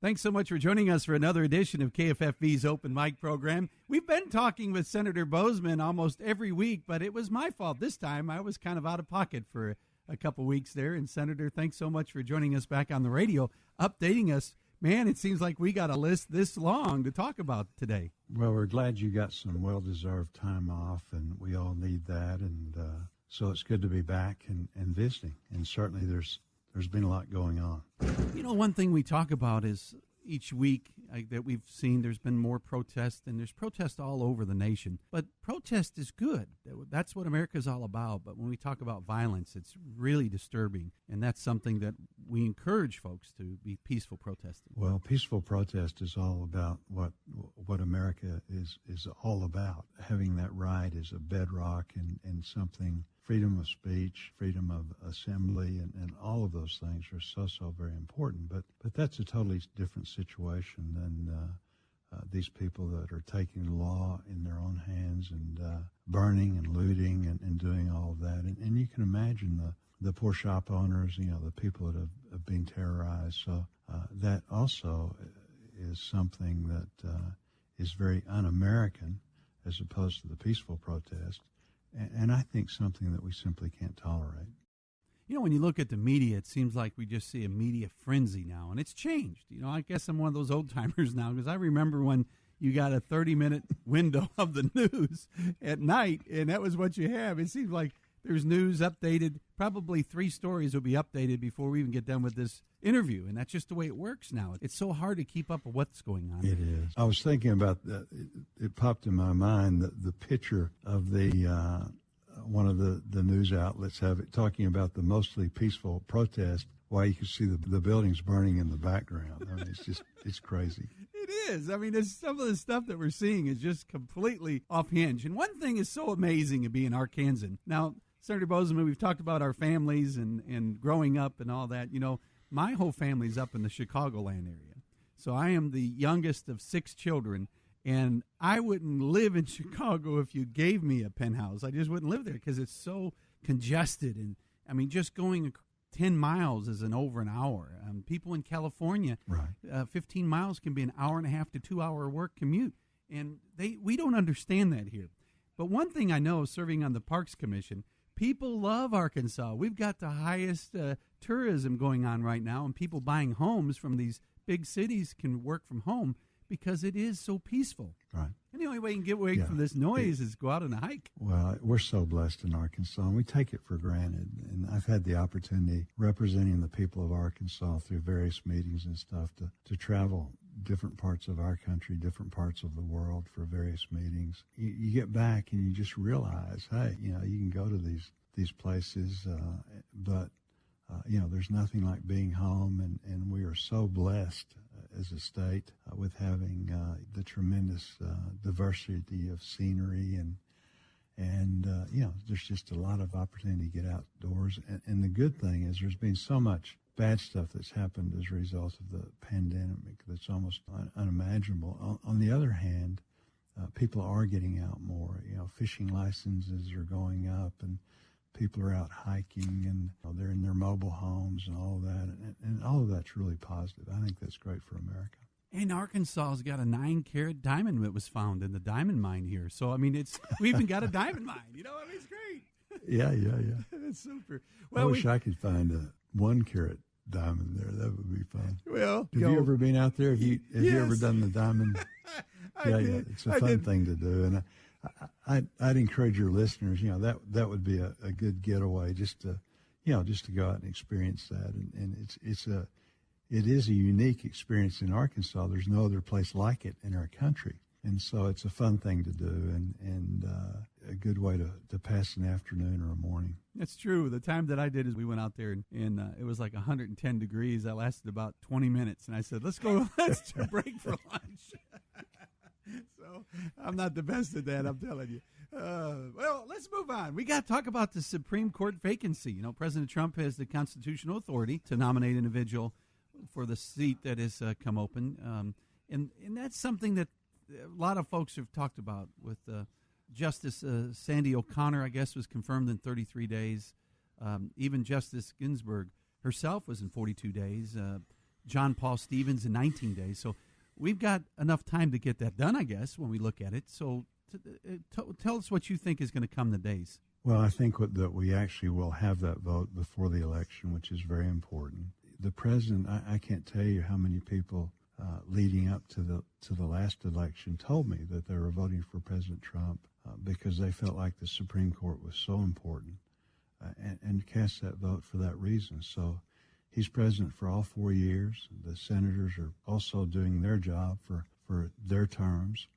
Thanks so much for joining us for another edition of KFFB's Open Mic program. We've been talking with Senator Boozman almost every week, but it was my fault this time. I was kind of out of pocket for a couple weeks there. And Senator, thanks so much for joining us back on the radio, updating us. Man, it seems like we got a list this long to talk about today. Well, we're glad you got some well-deserved time off, and we all need that. And so it's good to be back and visiting. And certainly there's been a lot going on. You know, one thing we talk about is each week that we've seen there's been more protests, and there's protests all over the nation. But protest is good. That's what America's all about. But when we talk about violence, it's really disturbing, and that's something that we encourage folks to be peaceful protesting. Well, peaceful protest is all about what America is all about. Having that right is a bedrock and something. Freedom of speech, freedom of assembly, and all of those things are so very important. But that's a totally different situation than these people that are taking the law in their own hands and burning and looting and doing all of that. And you can imagine the poor shop owners, the people that have been terrorized. So that also is something that is very un-American as opposed to the peaceful protest. And I think something that we simply can't tolerate. You know, when you look at the media, it seems like we just see a media frenzy now, and it's changed. I guess I'm one of those old-timers now, because I remember when you got a 30-minute window of the news at night, and that was what you have. It seems like there's news updated. Probably 3 stories will be updated before we even get done with this interview, and that's just the way it works now. It's so hard to keep up with what's going on. It is. I was thinking about that. It popped in my mind the picture of the one of the news outlets have it talking about the mostly peaceful protest, while you can see the buildings burning in the background. I mean, it's crazy. It is. I mean, some of the stuff that we're seeing is just completely off hinge. And one thing is so amazing of being Arkansan. Now, Senator Boozman, we've talked about our families and growing up and all that. My whole family's up in the Chicagoland area. So I am the youngest of 6 children, and I wouldn't live in Chicago if you gave me a penthouse. I just wouldn't live there because it's so congested. And, I mean, just going 10 miles is over an hour. People in California, right. 15 miles can be an hour and a half to 2 hour work commute. And we don't understand that here. But one thing I know, serving on the Parks Commission, people love Arkansas. We've got the highest tourism going on right now, and people buying homes from these big cities can work from home because it is so peaceful. Right. And the only way you can get away from this noise is go out on a hike. Well, we're so blessed in Arkansas, and we take it for granted. And I've had the opportunity, representing the people of Arkansas through various meetings and stuff, to travel different parts of our country, different parts of the world for various meetings. You get back and you just realize, hey, you can go to these places, but there's nothing like being home, and we are so blessed as a state with having the tremendous diversity of scenery, and there's just a lot of opportunity to get outdoors. And the good thing is there's been so much bad stuff that's happened as a result of the pandemic that's almost unimaginable. On the other hand, people are getting out more. Fishing licenses are going up, and people are out hiking, and they're in their mobile homes and all of that. And all of that's really positive. I think that's great for America. And Arkansas has got a 9-carat diamond that was found in the diamond mine here. So, I mean, we even got a diamond mine. It's great. Yeah. That's super. Well, I wish I could find a 1-carat diamond there. That would be fun. Well, have you ever been out there? Have you ever done the diamond? I did. It's a fun thing to do, and I'd encourage your listeners. That would be a good getaway, just to go out and experience that. And it is a unique experience in Arkansas. There's no other place like it in our country, and so it's a fun thing to do, and a good way to pass an afternoon or a morning. That's true. The time that I did is we went out there, and it was like 110 degrees. That lasted about 20 minutes, and I said, let's break for lunch. So I'm not the best at that, I'm telling you. Well, let's move on. We got to talk about the Supreme Court vacancy. President Trump has the constitutional authority to nominate an individual for the seat that has come open. And that's something that a lot of folks have talked about with Justice Sandy O'Connor, I guess, was confirmed in 33 days. Even Justice Ginsburg herself was in 42 days. John Paul Stevens in 19 days. So we've got enough time to get that done, I guess, when we look at it. So tell us what you think is going to come the days. Well, I think that we actually will have that vote before the election, which is very important. The president, I can't tell you how many people leading up to the last election told me that they were voting for President Trump because they felt like the Supreme Court was so important and cast that vote for that reason. So he's president for all 4 years. The senators are also doing their job for their terms.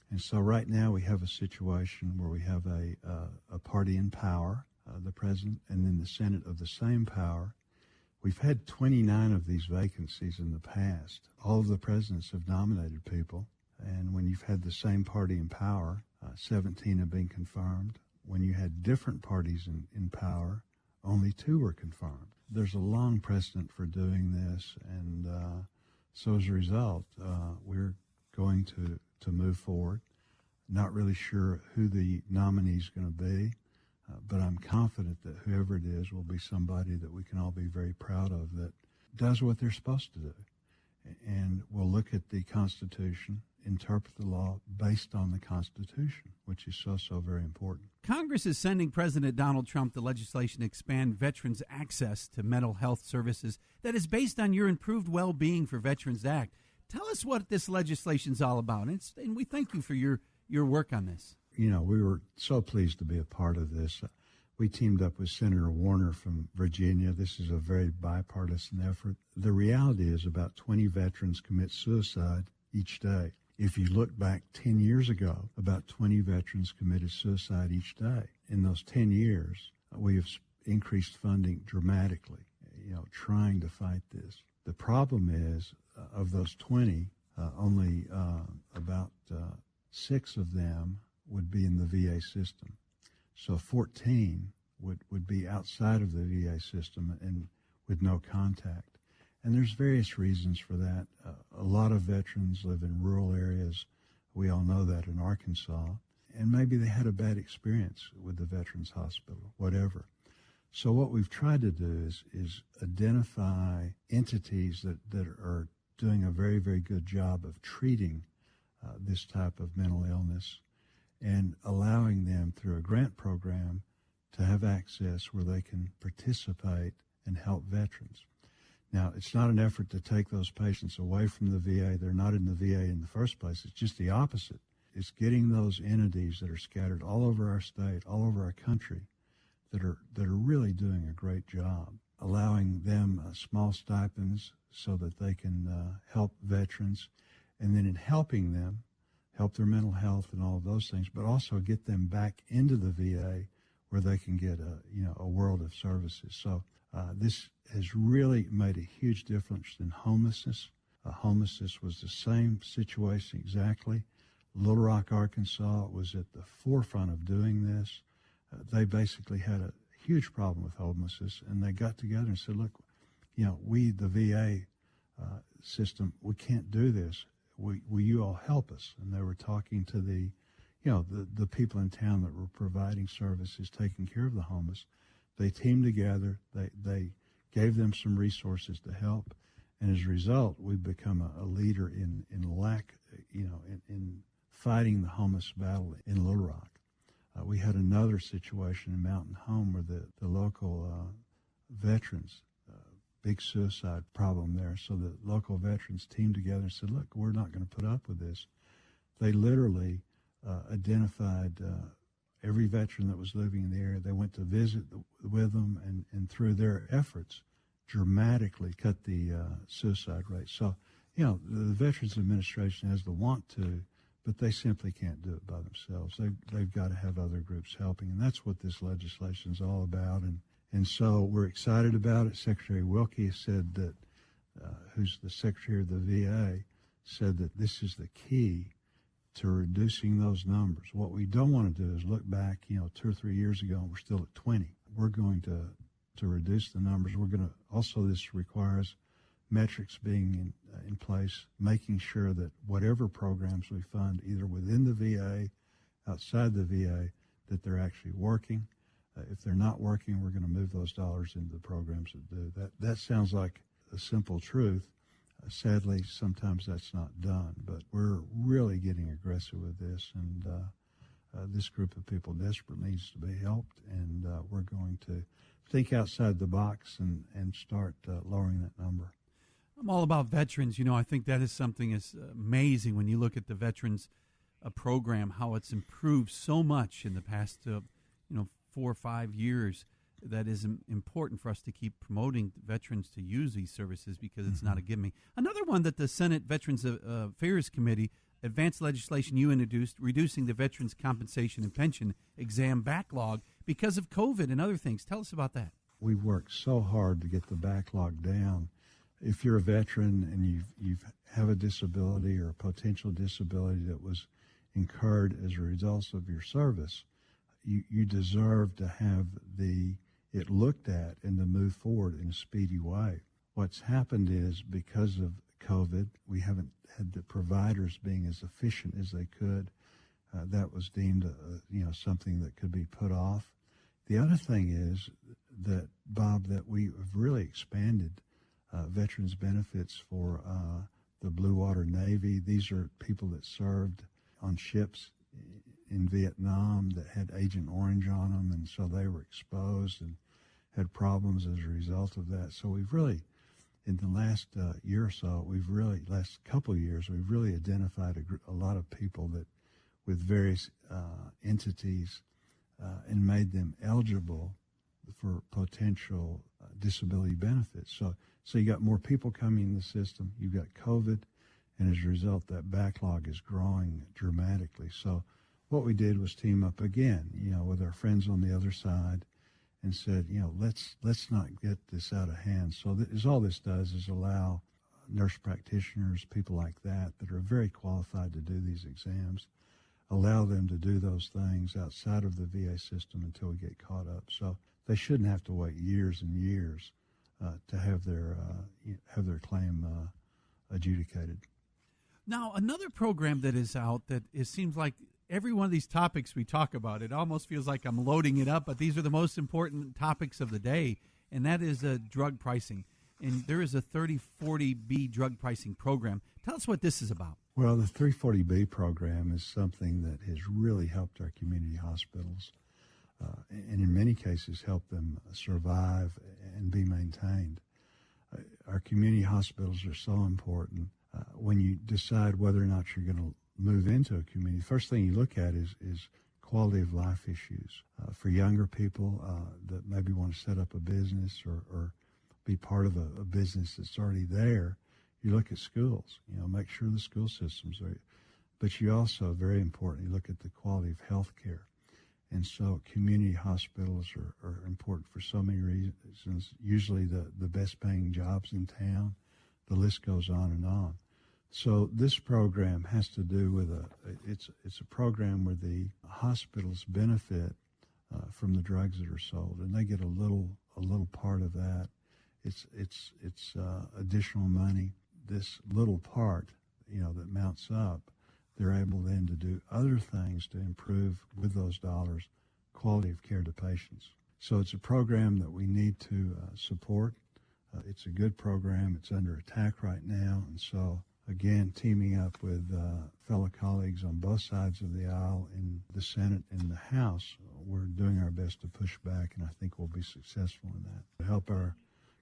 And so right now we have a situation where we have a party in power, the president, and then the Senate of the same power. We've had 29 of these vacancies in the past. All of the presidents have nominated people, and when you've had the same party in power, 17 have been confirmed. When you had different parties in power, only 2 were confirmed. There's a long precedent for doing this, and so as a result, we're going to move forward. Not really sure who the nominee is going to be, but I'm confident that whoever it is will be somebody that we can all be very proud of that does what they're supposed to do. And we'll look at the Constitution, interpret the law based on the Constitution, which is so very important. Congress is sending President Donald Trump the legislation to expand veterans' access to mental health services that is based on your Improved Well-Being for Veterans Act. Tell us what this legislation is all about, and we thank you for your work on this. You know, we were so pleased to be a part of this. We teamed up with Senator Warner from Virginia. This is a very bipartisan effort. The reality is about 20 veterans commit suicide each day. If you look back 10 years ago, about 20 veterans committed suicide each day. In those 10 years, we have increased funding dramatically, trying to fight this. The problem is, of those 20, only about 6 of them would be in the VA system. So 14 would be outside of the VA system and with no contact. And there's various reasons for that. A lot of veterans live in rural areas. We all know that in Arkansas. And maybe they had a bad experience with the Veterans Hospital, whatever. So what we've tried to do is identify entities that are doing a very, very good job of treating this type of mental illness and allowing them through a grant program to have access where they can participate and help veterans. Now, it's not an effort to take those patients away from the VA. They're not in the VA in the first place. It's just the opposite. It's getting those entities that are scattered all over our state, all over our country, that are really doing a great job, allowing them small stipends so that they can help veterans, and then in helping them, help their mental health and all of those things, but also get them back into the VA where they can get a world of services. So this has really made a huge difference in homelessness. Homelessness was the same situation exactly. Little Rock, Arkansas was at the forefront of doing this. They basically had a huge problem with homelessness, and they got together and said, look, we, the VA system, we can't do this. Will you all help us? And they were talking to the people in town that were providing services, taking care of the homeless. They teamed together. They gave them some resources to help. And as a result, we've become a leader in fighting the homeless battle in Little Rock. We had another situation in Mountain Home where the local veterans, big suicide problem there. So the local veterans teamed together and said, look, we're not going to put up with this. They literally identified every veteran that was living in the area. They went to visit with them, and through their efforts, dramatically cut the suicide rate. So, the Veterans Administration has the want to, but they simply can't do it by themselves. They've got to have other groups helping, and that's what this legislation is all about. And so we're excited about it. Secretary Wilkie said that, who's the Secretary of the VA, said that this is the key to reducing those numbers. What we don't want to do is look back, 2 or 3 years ago, and we're still at 20. We're going to reduce the numbers. We're going to also, this requires metrics being in place, making sure that whatever programs we fund, either within the VA, outside the VA, that they're actually working. If they're not working, we're going to move those dollars into the programs that do. That sounds like a simple truth, Sadly, sometimes that's not done, but we're really getting aggressive with this, and this group of people desperately needs to be helped, and we're going to think outside the box and start lowering that number. I'm all about veterans. I think that is something that's amazing when you look at the veterans program, how it's improved so much in the past 4 or 5 years. That is important for us to keep promoting veterans to use these services because it's not a gimme. Another one that the Senate Veterans Affairs Committee advanced legislation you introduced, reducing the veterans' compensation and pension exam backlog because of COVID and other things. Tell us about that. We've worked so hard to get the backlog down. If you're a veteran and you have a disability or a potential disability that was incurred as a result of your service, you deserve to have it looked at and to move forward in a speedy way. What's happened is because of COVID, we haven't had the providers being as efficient as they could. That was deemed something that could be put off. The other thing is that, Bob, that we have really expanded veterans benefits for the Blue Water Navy. These are people that served on ships in Vietnam that had Agent Orange on them, and so they were exposed and had problems as a result of that. So we've really, in the last year or so, last couple of years, we've really identified a lot of people that with various entities and made them eligible for potential disability benefits. So you got more people coming in the system, you've got COVID, and as a result, that backlog is growing dramatically. So what we did was team up again, with our friends on the other side and said, let's not get this out of hand. So all this does is allow nurse practitioners, people like that are very qualified to do these exams, allow them to do those things outside of the VA system until we get caught up. So they shouldn't have to wait years and years to have their claim adjudicated. Now, another program that is out that it seems like every one of these topics we talk about, it almost feels like I'm loading it up, but these are the most important topics of the day, and that is drug pricing. And there is a 3040B drug pricing program. Tell us what this is about. Well, the 340B program is something that has really helped our community hospitals and in many cases helped them survive and be maintained. Our community hospitals are so important. When you decide whether or not you're going to move into a community, first thing you look at is quality of life issues. For younger people that maybe want to set up a business or be part of a business that's already there, you look at schools, make sure the school systems are, but you also, very importantly, look at the quality of health care. And so community hospitals are important for so many reasons, usually the best paying jobs in town. The list goes on and on. So this program has to do with it's a program where the hospitals benefit from the drugs that are sold, and they get a little part of that. It's additional money. This little part, that mounts up, they're able then to do other things to improve with those dollars quality of care to patients. So it's a program that we need to support. It's a good program. It's under attack right now, and so again, teaming up with fellow colleagues on both sides of the aisle in the Senate and the House, we're doing our best to push back, and I think we'll be successful in that. To help our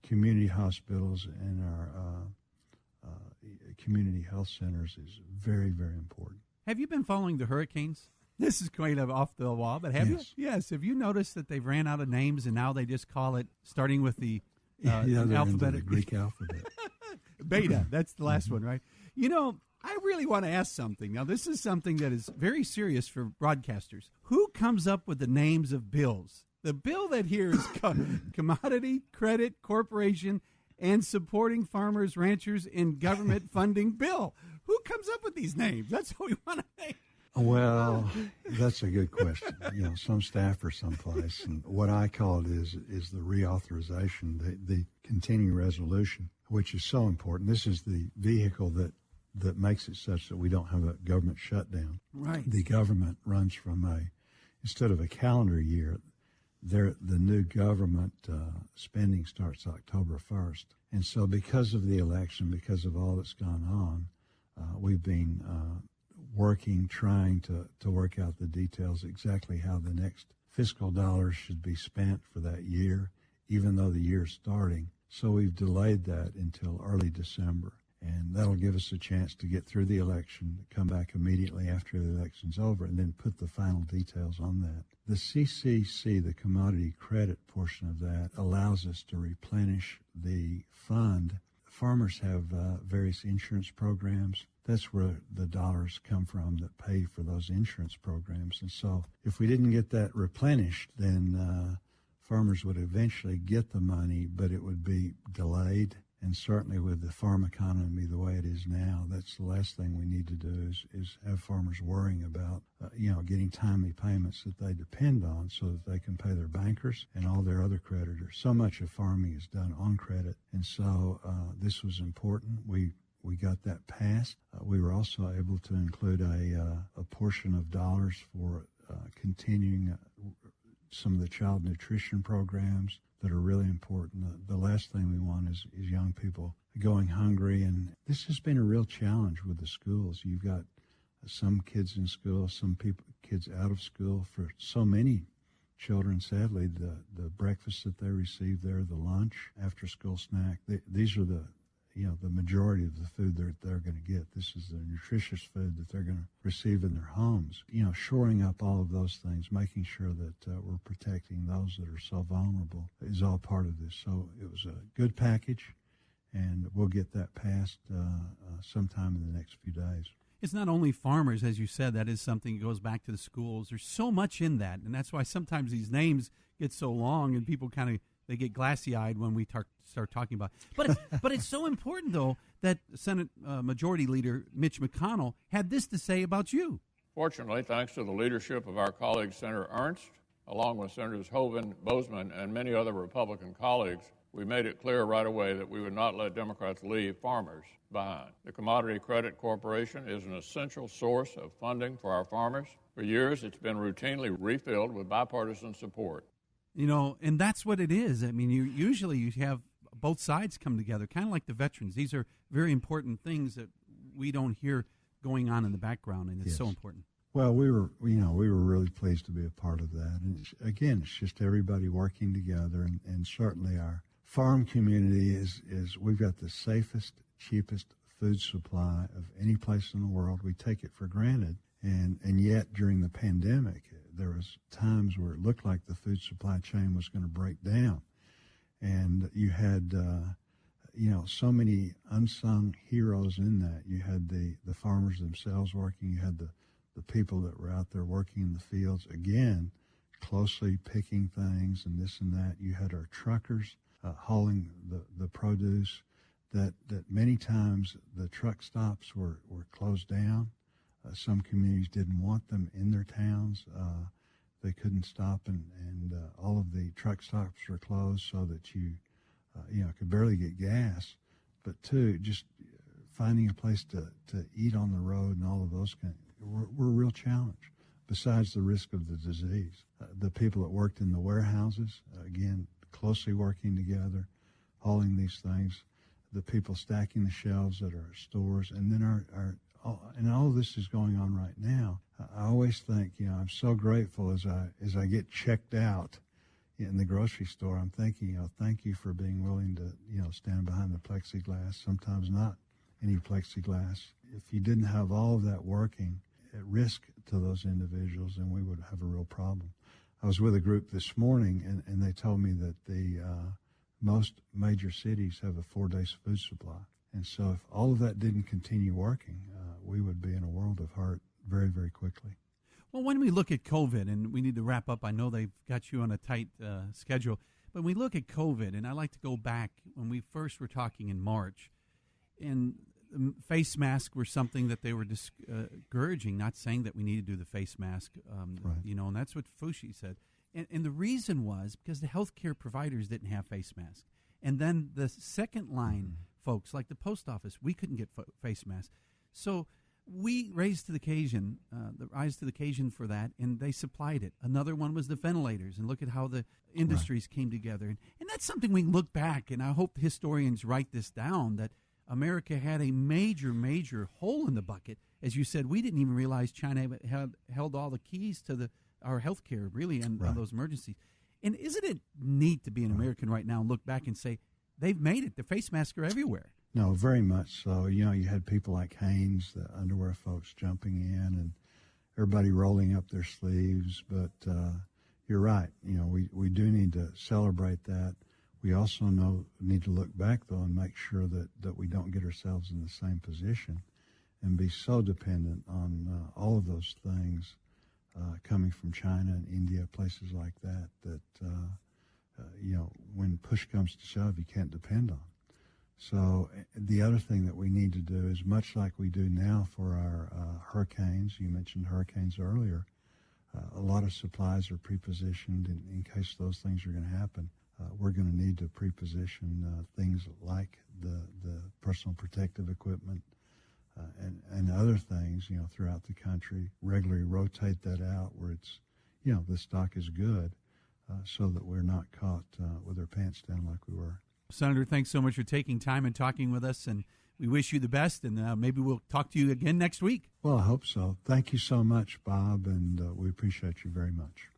community hospitals and our community health centers is very, very important. Have you been following the hurricanes? This is kind of off the wall, but have you? Yes. Have you noticed that they've ran out of names and now they just call it, starting with the alphabet, the Greek alphabet. Beta, that's the last one, right? I really want to ask something. Now, this is something that is very serious for broadcasters. Who comes up with the names of bills? The bill that here is Commodity Credit Corporation and Supporting Farmers, Ranchers, in Government Funding Bill. Who comes up with these names? That's what we want to make. Well, that's a good question. Some staff or someplace, and what I call it is the reauthorization, the continuing resolution, which is so important. This is the vehicle that makes it such that we don't have a government shutdown. Right. The government runs from instead of a calendar year, the new government spending starts October 1st. And so because of the election, because of all that's gone on, we've been working, trying to work out the details exactly how the next fiscal dollars should be spent for that year, even though the year's starting. So we've delayed that until early December. And that'll give us a chance to get through the election, come back immediately after the election's over, and then put the final details on that. The CCC, the commodity credit portion of that, allows us to replenish the fund. Farmers have various insurance programs. That's where the dollars come from that pay for those insurance programs. And so if we didn't get that replenished, then farmers would eventually get the money, but it would be delayed. And certainly with the farm economy the way it is now, that's the last thing we need to do is have farmers worrying about, getting timely payments that they depend on so that they can pay their bankers and all their other creditors. So much of farming is done on credit. And so this was important. We got that passed. We were also able to include a portion of dollars for continuing some of the child nutrition programs that are really important. The last thing we want is young people going hungry. And this has been a real challenge with the schools. You've got some kids in school, some kids out of school. For so many children, sadly, the breakfast that they receive there, the lunch, after school snack, these are the majority of the food they're going to get. This is the nutritious food that they're going to receive in their homes. Shoring up all of those things, making sure that we're protecting those that are so vulnerable is all part of this. So it was a good package, and we'll get that passed sometime in the next few days. It's not only farmers, as you said. That is something that goes back to the schools. There's so much in that, and that's why sometimes these names get so long, and people they get glassy-eyed when we start talking about it. But it's so important, though, that Senate Majority Leader Mitch McConnell had this to say about you. Fortunately, thanks to the leadership of our colleague Senator Ernst, along with Senators Hoeven, Boozman, and many other Republican colleagues, we made it clear right away that we would not let Democrats leave farmers behind. The Commodity Credit Corporation is an essential source of funding for our farmers. For years, it's been routinely refilled with bipartisan support. And that's what it is. I mean, you have both sides come together, kind of like the veterans. These are very important things that we don't hear going on in the background, and it's so important. Well, we were really pleased to be a part of that. And it's just everybody working together, and certainly our farm community is we've got the safest, cheapest food supply of any place in the world. We take it for granted, and yet during the pandemic, there was times where it looked like the food supply chain was going to break down. And you had, so many unsung heroes in that. You had the farmers themselves working. You had the people that were out there working in the fields, again, closely picking things and this and that. You had our truckers hauling the produce that many times the truck stops were closed down. Some communities didn't want them in their towns. They couldn't stop, and all of the truck stops were closed so that you could barely get gas. But two, just finding a place to eat on the road and all of those were a real challenge, besides the risk of the disease. The people that worked in the warehouses, again, closely working together, hauling these things, the people stacking the shelves at our stores, and then and all of this is going on right now. I always think, I'm so grateful as I get checked out in the grocery store. I'm thinking, thank you for being willing to, stand behind the plexiglass. Sometimes not any plexiglass. If you didn't have all of that working at risk to those individuals, then we would have a real problem. I was with a group this morning, and they told me that the most major cities have a 4-day food supply. And so if all of that didn't continue working, we would be in a world of hurt very, very quickly. Well, when we look at COVID, and we need to wrap up, I know they've got you on a tight schedule, but when we look at COVID, and I like to go back when we first were talking in March, and face masks were something that they were discouraging, not saying that we need to do the face mask, right. And that's what Fauci said. And the reason was because the healthcare providers didn't have face masks. And then the second line folks, like the post office, we couldn't get face masks. So we rise to the occasion for that, and they supplied it. Another one was the ventilators, and look at how the industries came together. And that's something we can look back, and I hope historians write this down, that America had a major, major hole in the bucket. As you said, we didn't even realize China had held all the keys to our health care, really, and those emergencies. And isn't it neat to be an American right now and look back and say, they've made it. The face masks are everywhere. No, very much so. You had people like Hanes, the underwear folks, jumping in, and everybody rolling up their sleeves. But you're right. We do need to celebrate that. We also need to look back, though, and make sure that we don't get ourselves in the same position and be so dependent on all of those things coming from China and India, places like that, when push comes to shove, you can't depend on. So the other thing that we need to do is, much like we do now for our hurricanes, you mentioned hurricanes earlier, a lot of supplies are pre-positioned in case those things are going to happen. We're going to need to pre-position things like the personal protective equipment and other things, throughout the country. Regularly rotate that out where it's, the stock is good, so that we're not caught with our pants down like we were. Senator, thanks so much for taking time and talking with us, and we wish you the best, and maybe we'll talk to you again next week. Well, I hope so. Thank you so much, Bob, and we appreciate you very much.